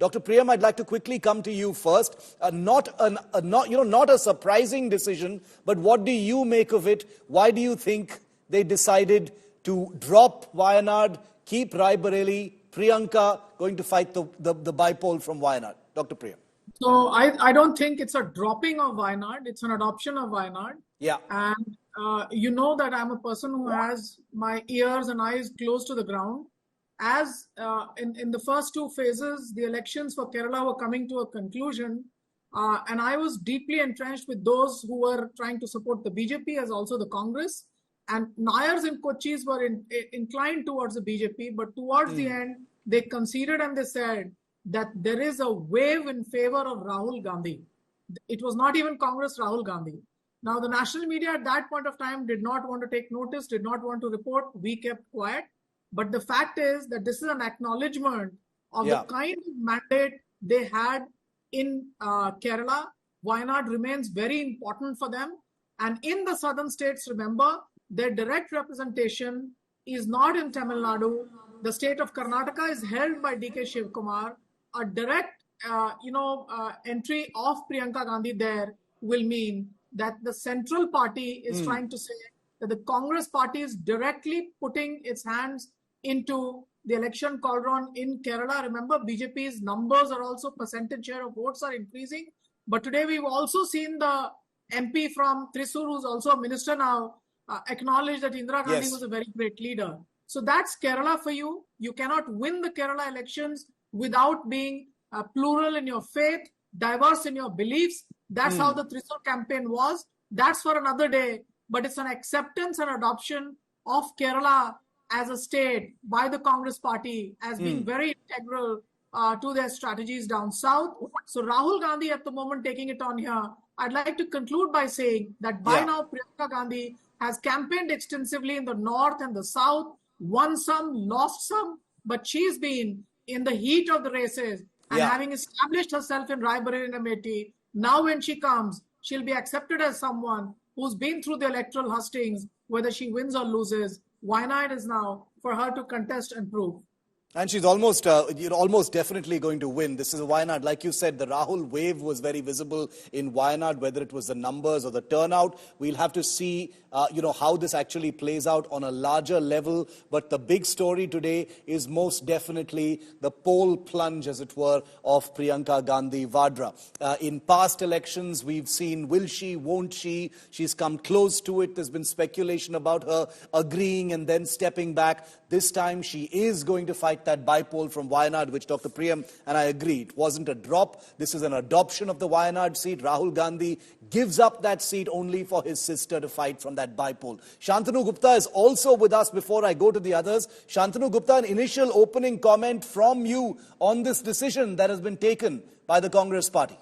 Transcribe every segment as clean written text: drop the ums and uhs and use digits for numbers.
Dr. Priyam, I'd like to quickly come to you first. Not a surprising decision, but what do you make of it? Why do you think they decided to drop Wayanad, keep Raebareli, Priyanka going to fight the bipole from Wayanad? Dr. Priyam. So I don't think it's a dropping of Wayanad. It's an adoption of Wayanad. Yeah. And you know that I'm a person who has my ears and eyes close to the ground. As in the first two phases, the elections for Kerala were coming to a conclusion. And I was deeply entrenched with those who were trying to support the BJP as also the Congress. And Nayars and Kochis were inclined towards the BJP. But towards the end, they conceded and they said that there is a wave in favor of Rahul Gandhi. It was not even Congress, Rahul Gandhi. Now, the national media at that point of time did not want to take notice, did not want to report. We kept quiet. But the fact is that this is an acknowledgement of the kind of mandate they had in Kerala. Wayanad remains very important for them. And in the southern states, remember, their direct representation is not in Tamil Nadu. The state of Karnataka is held by D.K. Shivkumar. A direct, entry of Priyanka Gandhi there will mean that the central party is trying to say that the Congress party is directly putting its hands into the election cauldron in Kerala. Remember, BJP's numbers are also percentage share of votes are increasing. But today we've also seen the MP from Thrissur, who's also a minister now, acknowledge that Indira Gandhi was a very great leader. So that's Kerala for you. You cannot win the Kerala elections without being plural in your faith, diverse in your beliefs. That's how the Thrissur campaign was. That's for another day. But it's an acceptance and adoption of Kerala as a state by the Congress party as being very integral to their strategies down south. So Rahul Gandhi at the moment taking it on here. I'd like to conclude by saying that by now Priyanka Gandhi has campaigned extensively in the north and the south, won some, lost some, but she's been in the heat of the races and having established herself in Raebareli and Amethi. Now when she comes, she'll be accepted as someone who's been through the electoral hustings, whether she wins or loses. Wayanad is now for her to contest and prove. And she's almost definitely going to win. This is a Wayanad. Like you said, the Rahul wave was very visible in Wayanad, whether it was the numbers or the turnout. We'll have to see, how this actually plays out on a larger level. But the big story today is most definitely the poll plunge, as it were, of Priyanka Gandhi Vadra. In past elections, we've seen will she, won't she? She's come close to it. There's been speculation about her agreeing and then stepping back. This time she is going to fight that bipole from Wayanad, which Dr. Priyam and I agree. It wasn't a drop. This is an adoption of the Wayanad seat. Rahul Gandhi gives up that seat only for his sister to fight from that bipole. Shantanu Gupta is also with us before I go to the others. Shantanu Gupta, an initial opening comment from you on this decision that has been taken by the Congress party.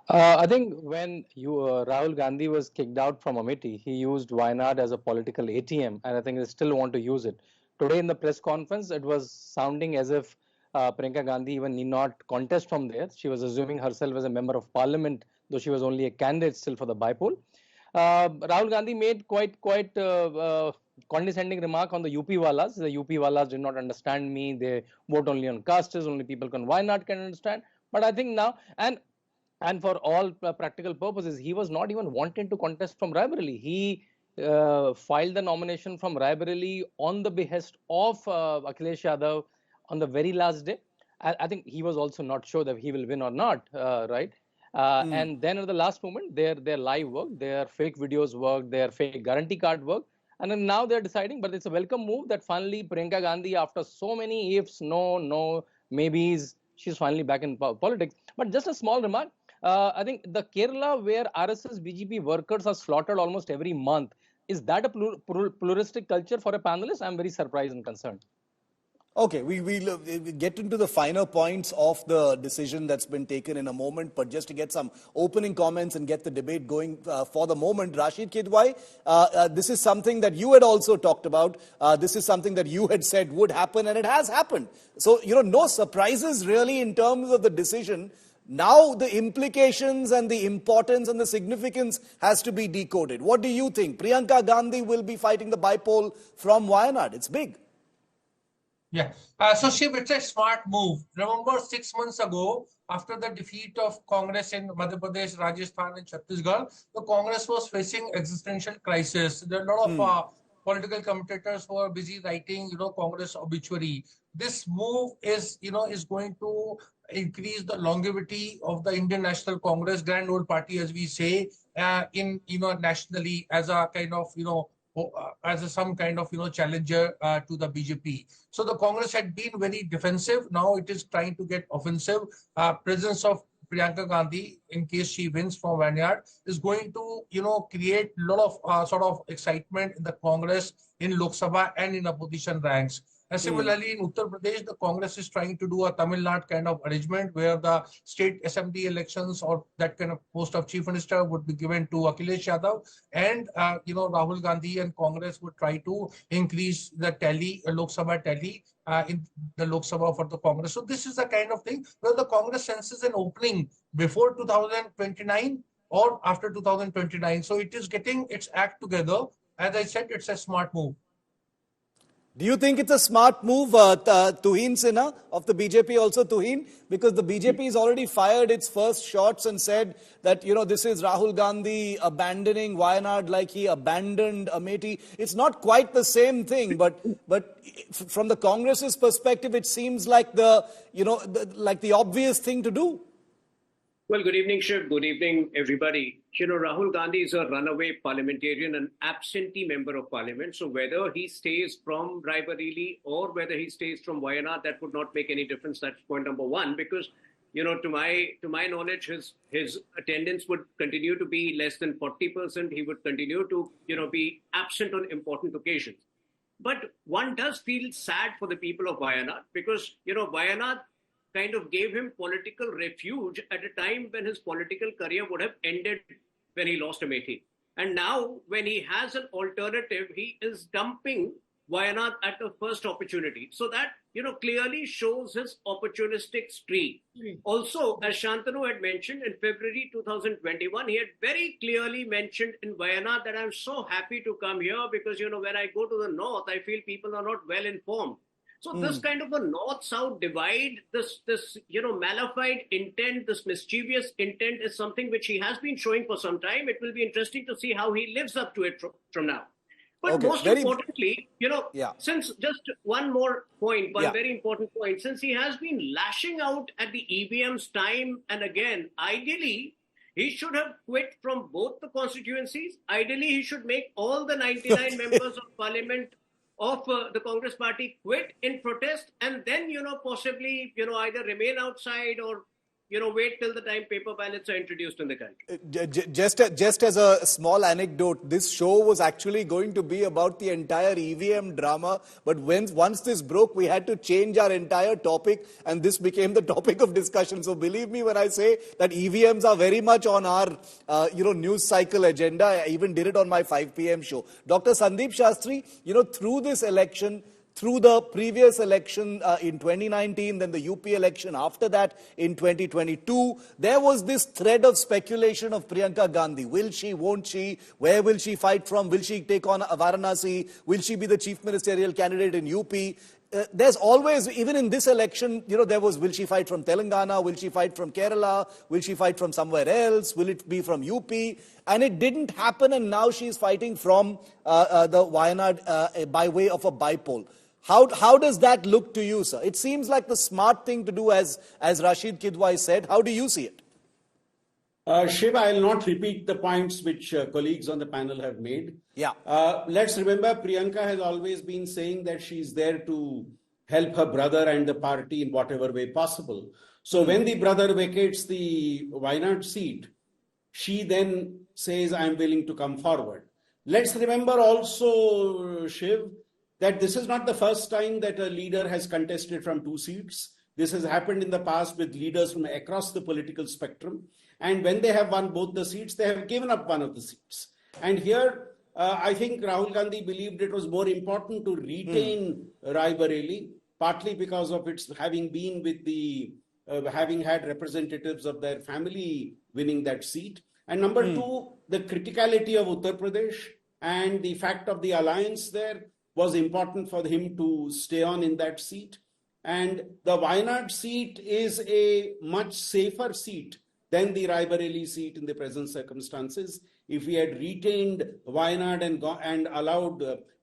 I think when Rahul Gandhi was kicked out from Amethi, he used Wayanad as a political ATM, and I think they still want to use it. Today in the press conference, it was sounding as if Priyanka Gandhi even need not contest from there. She was assuming herself as a member of parliament, though she was only a candidate still for the bipole. Rahul Gandhi made quite condescending remark on the UP Walas. The UP Walas did not understand me. They vote only on castes. Only people can Wayanad can understand. But I think now, and for all practical purposes, he was not even wanting to contest from Raebareli. He filed the nomination from Raebareli on the behest of Akhilesh Yadav on the very last day. I think he was also not sure that he will win or not, right? And then at the last moment, their live work, their fake videos work, their fake guarantee card work. And then now they're deciding, but it's a welcome move that finally Priyanka Gandhi, after so many ifs, no, maybes, she's finally back in politics. But just a small remark. I think the Kerala where RSS BJP workers are slaughtered almost every month, is that a pluralistic culture for a panelist? I'm very surprised and concerned. Okay, we'll get into the finer points of the decision that's been taken in a moment, but just to get some opening comments and get the debate going for the moment, Rashid Kidwai, this is something that you had also talked about. This is something that you had said would happen, and it has happened. So, no surprises really in terms of the decision. Now the implications and the importance and the significance has to be decoded. What do you think? Priyanka Gandhi will be fighting the bipole from Wayanad. It's big. Yeah. So Shiv, it's a smart move. Remember 6 months ago, after the defeat of Congress in Madhya Pradesh, Rajasthan, and Chhattisgarh, the Congress was facing existential crisis. There are a lot of political commentators who are busy writing, Congress obituary. This move is going to increase the longevity of the Indian National Congress, Grand Old Party, as we say, nationally as a kind of, some kind of, challenger to the BJP. So the Congress had been very defensive. Now it is trying to get offensive. Presence of Priyanka Gandhi, in case she wins from Wayanad, is going to, create a lot of sort of excitement in the Congress, in Lok Sabha and in opposition ranks. And similarly, in Uttar Pradesh, the Congress is trying to do a Tamil Nadu kind of arrangement where the state assembly elections or that kind of post of chief minister would be given to Akhilesh Yadav. And, Rahul Gandhi and Congress would try to increase the tally, Lok Sabha tally in the Lok Sabha for the Congress. So this is the kind of thing where the Congress senses an opening before 2029 or after 2029. So it is getting its act together. As I said, it's a smart move. Do you think it's a smart move, Tuhin Sinha of the BJP also, Tuhin? Because the BJP has already fired its first shots and said that, this is Rahul Gandhi abandoning Wayanad like he abandoned Amethi. It's not quite the same thing, but from the Congress's perspective, it seems like the obvious thing to do. Well, good evening, Shiv. Good evening, everybody. Rahul Gandhi is a runaway parliamentarian, an absentee member of parliament. So whether he stays from Raebareli or whether he stays from Wayanad, that would not make any difference. That's point number one, because, to my knowledge, his attendance would continue to be less than 40%. He would continue to, be absent on important occasions. But one does feel sad for the people of Wayanad because, Wayanad kind of gave him political refuge at a time when his political career would have ended when he lost Amethi. And now, when he has an alternative, he is dumping Wayanad at the first opportunity. So that, clearly shows his opportunistic streak. Also, as Shantanu had mentioned, in February 2021, he had very clearly mentioned in Wayanad that I'm so happy to come here because, when I go to the north, I feel people are not well informed. So this kind of a north-south divide, this malafide intent, this mischievous intent is something which he has been showing for some time. It will be interesting to see how he lives up to it from now. But most importantly, since just one more point, very important point, since he has been lashing out at the EVMs time and again, ideally, he should have quit from both the constituencies. Ideally, he should make all the 99 members of parliament of the Congress party quit in protest and then, possibly, either remain outside or, wait till the time paper ballots are introduced in the country. Just as a small anecdote, this show was actually going to be about the entire EVM drama. But once this broke, we had to change our entire topic and this became the topic of discussion. So believe me when I say that EVMs are very much on our, news cycle agenda. I even did it on my 5 p.m. show. Dr. Sandeep Shastri, through this election, through the previous election in 2019, then the UP election after that in 2022, there was this thread of speculation of Priyanka Gandhi. Will she, won't she? Where will she fight from? Will she take on Varanasi? Will she be the chief ministerial candidate in UP? There's always, even in this election, there was, will she fight from Telangana? Will she fight from Kerala? Will she fight from somewhere else? Will it be from UP? And it didn't happen, and now she's fighting from the Wayanad by way of a bipole. How does that look to you, sir? It seems like the smart thing to do, as Rashid Kidwai said. How do you see it? Shiv, I will not repeat the points which colleagues on the panel have made. Yeah. Let's remember, Priyanka has always been saying that she's there to help her brother and the party in whatever way possible. So when the brother vacates the Wayanad seat, she then says, I'm willing to come forward. Let's remember also, Shiv, that this is not the first time that a leader has contested from 2 seats. This has happened in the past with leaders from across the political spectrum. And when they have won both the seats, they have given up one of the seats. And here, I think Rahul Gandhi believed it was more important to retain Raebareli, partly because of its having been with the, having had representatives of their family winning that seat. And number 2, the criticality of Uttar Pradesh and the fact of the alliance there. was important for him to stay on in that seat. And the Wayanad seat is a much safer seat than the Raebareli seat in the present circumstances. If we had retained Wayanad and allowed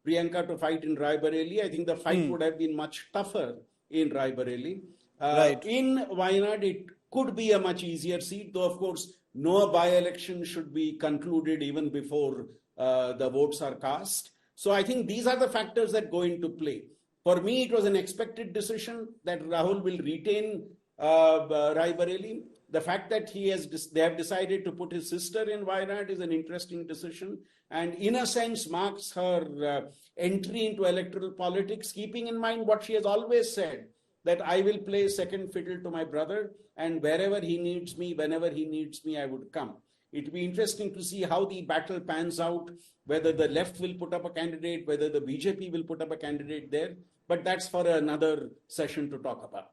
Priyanka to fight in Raebareli, I think the fight would have been much tougher in Raebareli. Right. In Wayanad, it could be a much easier seat, though, of course, no by-election should be concluded even before the votes are cast. So I think these are the factors that go into play. For me, it was an expected decision that Rahul will retain Raebareli. The fact that they have decided to put his sister in Wayanad is an interesting decision, and in a sense marks her entry into electoral politics, keeping in mind what she has always said, that I will play second fiddle to my brother, and wherever he needs me, whenever he needs me, I would come. It will be interesting to see how the battle pans out, whether the left will put up a candidate, whether the BJP will put up a candidate there. But that's for another session to talk about.